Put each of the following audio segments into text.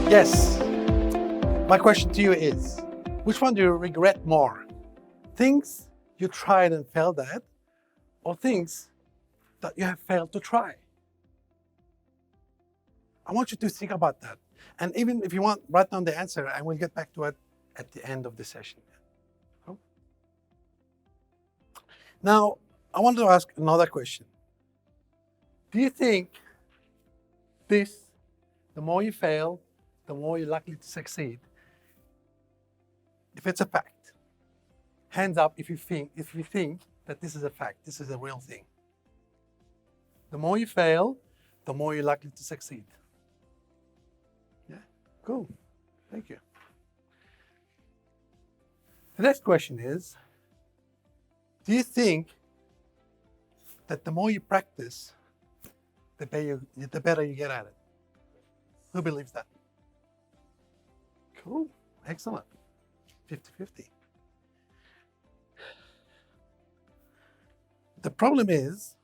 Yes. My question to you is, which one do you regret more? Things you tried and failed at, or things that you have failed to try? I want you to think about that. And even if you want, write down the answer and we'll get back to it at the end of the session. Now, I want to ask another question. Do you think the more you fail, the more you're likely to succeed? If it's a fact, hands up if you think that this is a fact, this is a real thing. The more you fail, the more you're likely to succeed. Yeah, cool. Thank you. The next question is, do you think that the more you practice, the better you get at it? Who believes that? Cool, excellent. 50-50. The problem is,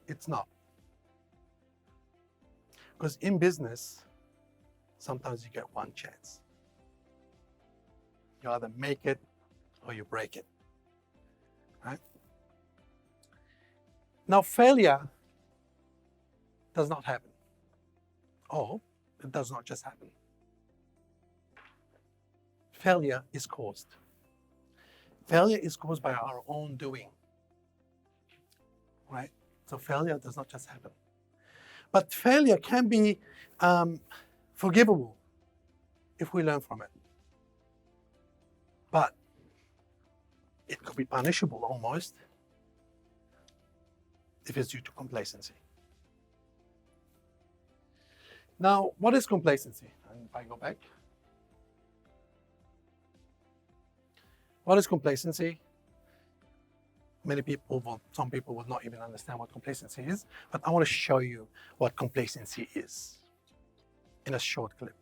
it's not. Because in business, sometimes you get one chance. You either make it or you break it, right? Now, failure does not happen. Or it does not just happen. Failure is caused. Failure is caused by our own doing, right? So failure does not just happen. But failure can be forgivable if we learn from it. But it could be punishable almost if it's due to complacency. Now, what is complacency? And if I go back. What is complacency? Some people will not even understand what complacency is, but I want to show you what complacency is in a short clip.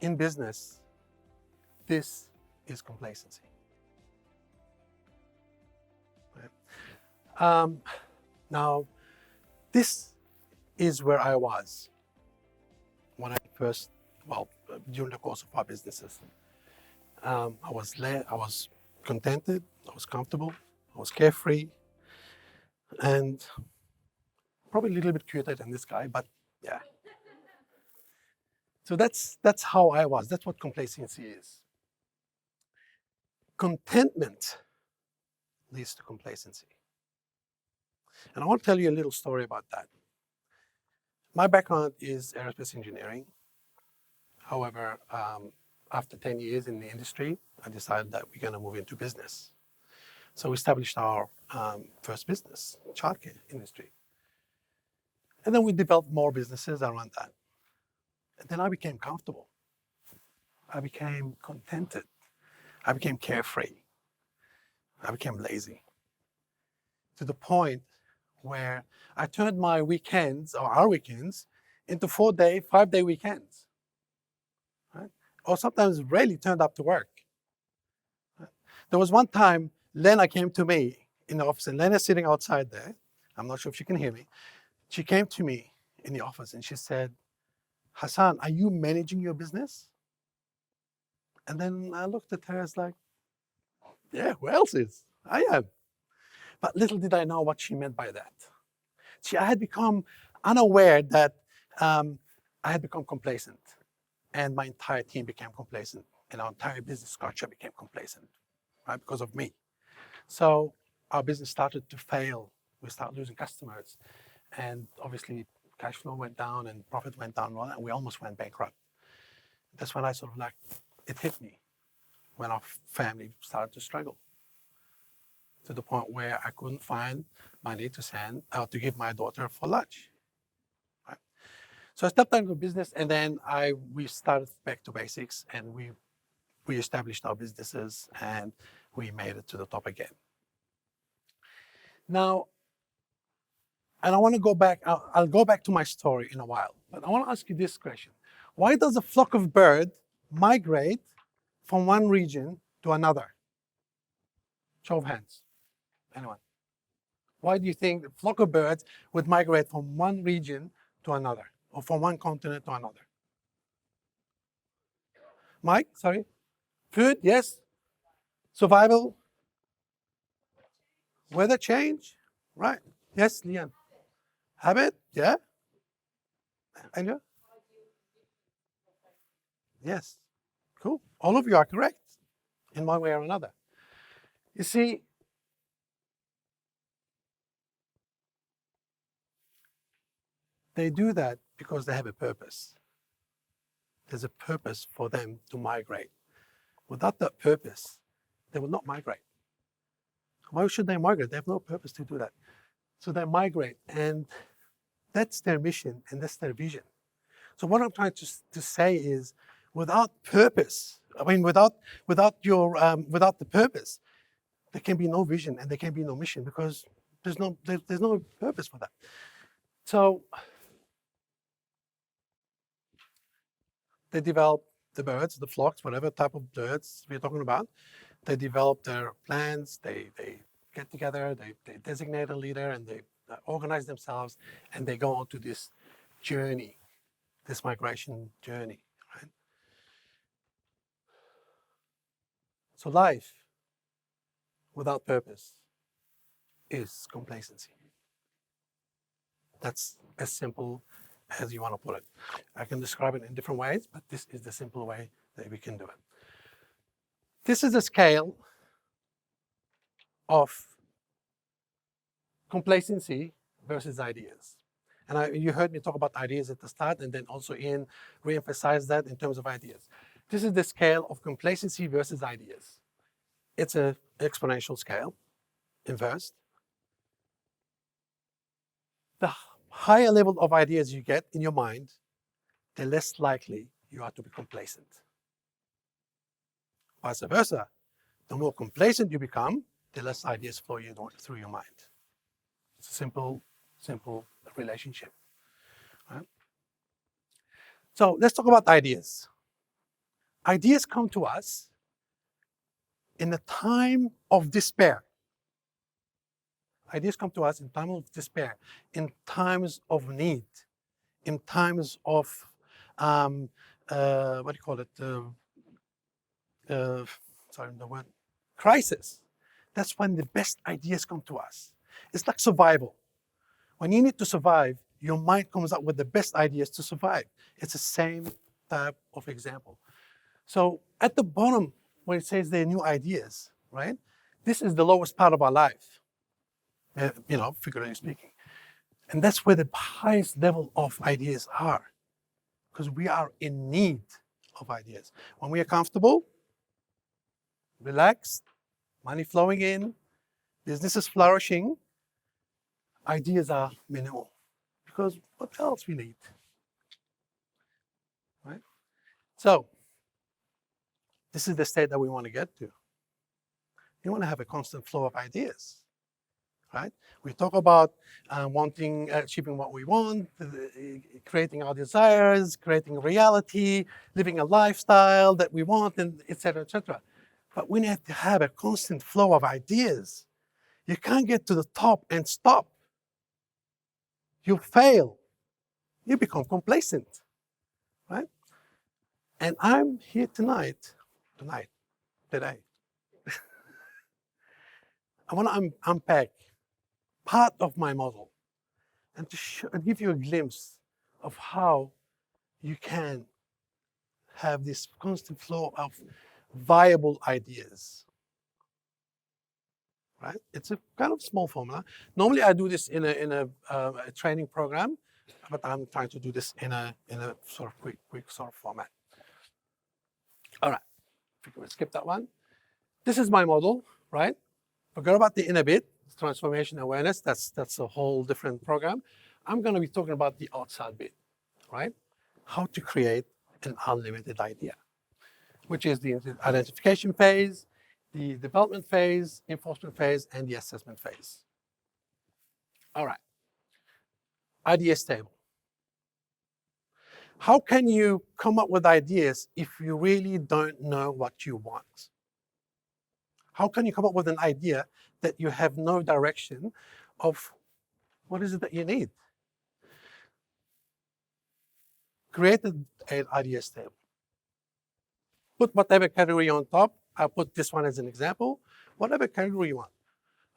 In business, this is complacency. Right? Now, this is where I was when I first, during the course of our businesses. I was contented, I was comfortable, I was carefree, and probably a little bit cuter than this guy, but yeah. So that's how I was. That's what complacency is. Contentment leads to complacency. And I want to tell you a little story about that. My background is aerospace engineering. However, after 10 years in the industry, I decided that we're going to move into business. So we established our first business, childcare industry. And then we developed more businesses around that. And then I became comfortable. I became contented. I became carefree. I became lazy. To the point where I turned my weekends, or our weekends, into 4-day, 5-day weekends. Right? Or sometimes rarely turned up to work. Right? There was one time, Lena came to me in the office, and Lena's sitting outside there. I'm not sure if she can hear me. She came to me in the office and she said, Hassan, are you managing your business? And then I looked at her as like, yeah, who else is? I am. But little did I know what she meant by that. See, I had become unaware that I had become complacent, and my entire team became complacent, and our entire business culture became complacent, right, because of me. So our business started to fail. We started losing customers, and obviously cash flow went down and profit went down, and we almost went bankrupt. That's when I sort of it hit me, when our family started to struggle, to the point where I couldn't find money to give my daughter for lunch. Right? So I stepped into business, and then we started back to basics, and we established our businesses, and we made it to the top again. Now, and I want to go back, I'll go back to my story in a while, but I want to ask you this question. Why does a flock of birds migrate from one region to another? Show of hands. Anyone? Why do you think a flock of birds would migrate from one region to another, or from one continent to another? Mike, sorry? Food, yes. Survival, weather change, right? Yes, Leon. Habit, yeah. Anya? Yes. Cool. All of you are correct in one way or another. You see, they do that because they have a purpose. There's a purpose for them to migrate. Without that purpose, they will not migrate. Why should they migrate? They have no purpose to do that. So they migrate, and that's their mission and that's their vision. So what I'm trying to say is, without purpose, without the purpose, there can be no vision and there can be no mission, because there's no purpose for that. So they develop the birds, the flocks, whatever type of birds we're talking about. They develop their plans. They get together. They designate a leader, and they organize themselves, and they go on to this journey, this migration journey, right? So life without purpose is complacency. That's as simple as you want to put it. I can describe it in different ways, but this is the simple way that we can do it. This is a scale of complacency versus ideas. And you heard me talk about ideas at the start, and then also Ian re-emphasized that in terms of ideas. This is the scale of complacency versus ideas. It's an exponential scale, inversed. The higher level of ideas you get in your mind, the less likely you are to be complacent. Vice versa. The more complacent you become, the less ideas flow through your mind. It's a simple relationship. Right? So let's talk about ideas. Ideas come to us in a time of despair. Ideas come to us in times of despair, in times of need, in times of, crisis. That's when the best ideas come to us. It's like survival. When you need to survive, your mind comes up with the best ideas to survive. It's the same type of example. So at the bottom, where it says there are new ideas, right? This is the lowest part of our life, figuratively speaking. And that's where the highest level of ideas are, because we are in need of ideas. When we are comfortable, relaxed, money flowing in, business is flourishing, ideas are minimal, because what else we need, right? So this is the state that we want to get to. You want to have a constant flow of ideas, right? We talk about achieving what we want, creating our desires, creating reality, living a lifestyle that we want, and et cetera, et cetera. But we need to have a constant flow of ideas. You can't get to the top and stop. You fail. You become complacent, right? And I'm here today, I want to unpack part of my model and to give you a glimpse of how you can have this constant flow of viable ideas, right? It's a kind of small formula. Normally I do this in a training program, but I'm trying to do this in a sort of quick sort of format. All right, we'll skip that one. This is my model, right? Forget about the inner bit, transformation awareness. That's a whole different program. I'm going to be talking about the outside bit, right? How to create an unlimited idea, which is the identification phase, the development phase, enforcement phase, and the assessment phase. All right. Idea table. How can you come up with ideas if you really don't know what you want? How can you come up with an idea that you have no direction of what is it that you need. Create an ideas table. Put whatever category on top. I'll put this one as an example. Whatever category you want.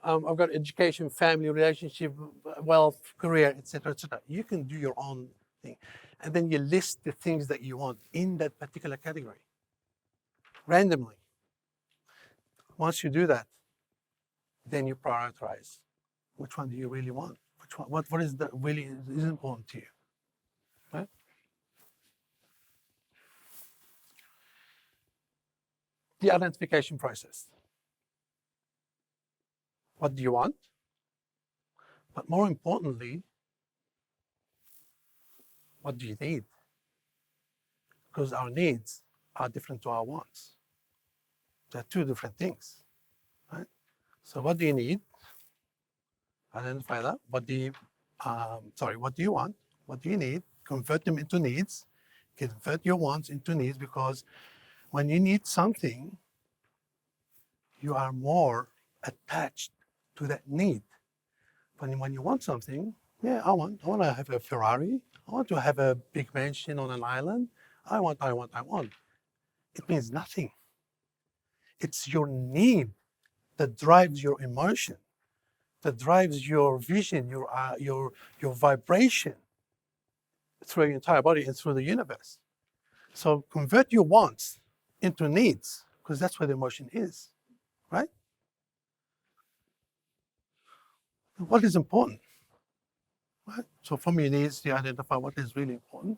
I've got education, family, relationship, wealth, career, etc., etc. You can do your own thing. And then you list the things that you want in that particular category, randomly. Once you do that, then you prioritize. Which one do you really want? Which one, what is that really is important to you? Right? The identification process. What do you want? But more importantly, what do you need? Because our needs are different to our wants. They're two different things, right? So what do you need? Identify that. What do you want? What do you need? Convert them into needs. Convert your wants into needs, because when you need something, you are more attached to that need. When you want something, yeah, I want to have a Ferrari. I want to have a big mansion on an island. I want. It means nothing. It's your need that drives your emotion, that drives your vision, your vibration through your entire body and through the universe. So convert your wants into needs, because that's where the emotion is, right? What is important? Right? So from your needs, you identify what is really important,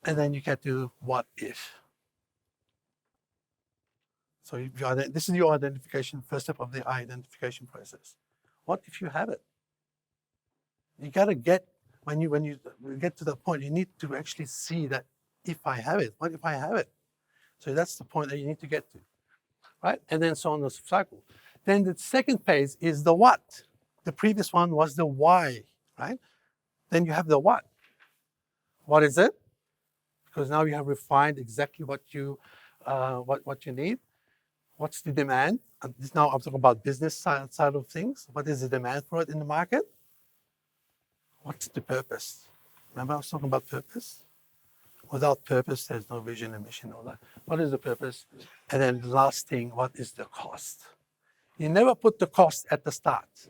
and then you get to what if. So this is your identification, first step of the identification process. What if you have it? You got to get, when you get to that point, you need to actually see that if I have it, what if I have it? So that's the point that you need to get to, right? And then so on the cycle. Then the second phase is the what. The previous one was the why, right? Then you have the what. What is it? Because now you have refined exactly what you need. What's the demand? And now I'm talking about business side of things. What is the demand for it in the market? What's the purpose? Remember I was talking about purpose? Without purpose, there's no vision and mission, all that. What is the purpose? And then the last thing, what is the cost? You never put the cost at the start,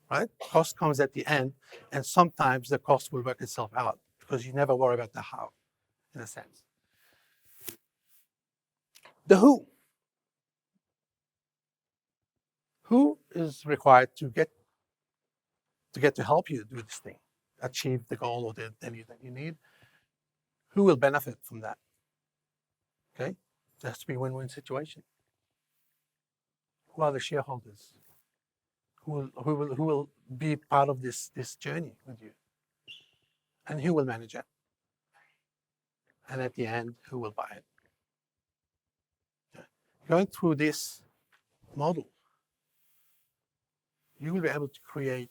right? Cost comes at the end, and sometimes the cost will work itself out because you never worry about the how, in a sense. The who. Who is required to get to help you do this thing, achieve the goal or the need that you need? Who will benefit from that? Okay, there has to be a win-win situation. Who are the shareholders? Who will be part of this journey with you? And who will manage it? And at the end, who will buy it? Okay. Going through this model, you will be able to create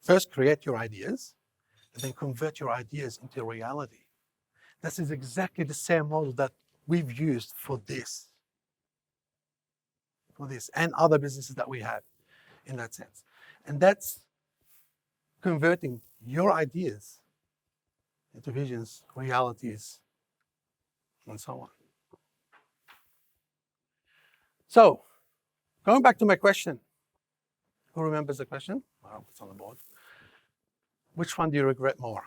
first create your ideas, and then convert your ideas into reality. This is exactly the same model that we've used for this and other businesses that we have in that sense. And that's converting your ideas into visions, realities, and so on. So, going back to my question, who remembers the question? Oh, it's on the board. Which one do you regret more?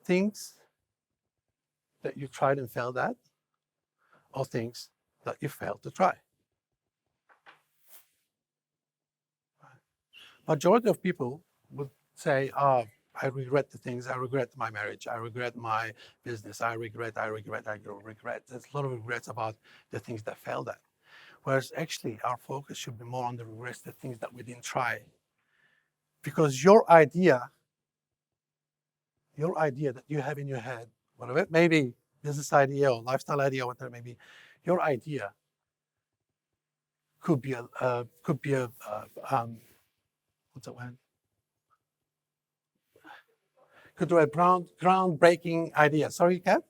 Things that you tried and failed at, or things that you failed to try? Majority of people would say, oh, I regret the things, I regret my marriage, I regret my business, I regret. There's a lot of regrets about the things that failed at. Whereas actually our focus should be more on the regrets, the things that we didn't try. Because your idea that you have in your head, whatever it may be, business idea or lifestyle idea or whatever it may be, your idea could be a what's that word? Could be a groundbreaking idea. Sorry, Kat?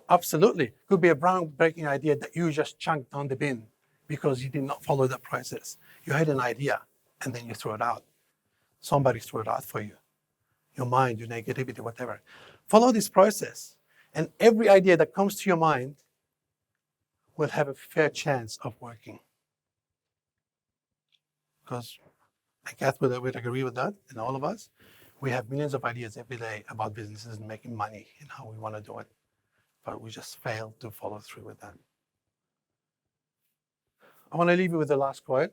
Absolutely. Could be a groundbreaking idea that you just chunked on the bin because you did not follow the process. You had an idea and then you threw it out. Somebody threw it out for you. Your mind, your negativity, whatever. Follow this process. And every idea that comes to your mind will have a fair chance of working. Because Kath would agree with that, and all of us. We have millions of ideas every day about businesses and making money and how we want to do it. But we just fail to follow through with that. I want to leave you with the last quote,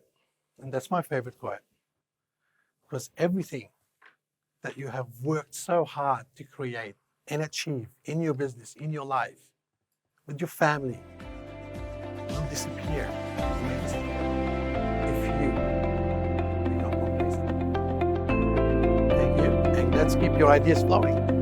and that's my favorite quote. Because everything that you have worked so hard to create and achieve in your business, in your life, with your family, will disappear. If you become complacent. Thank you, and let's keep your ideas flowing.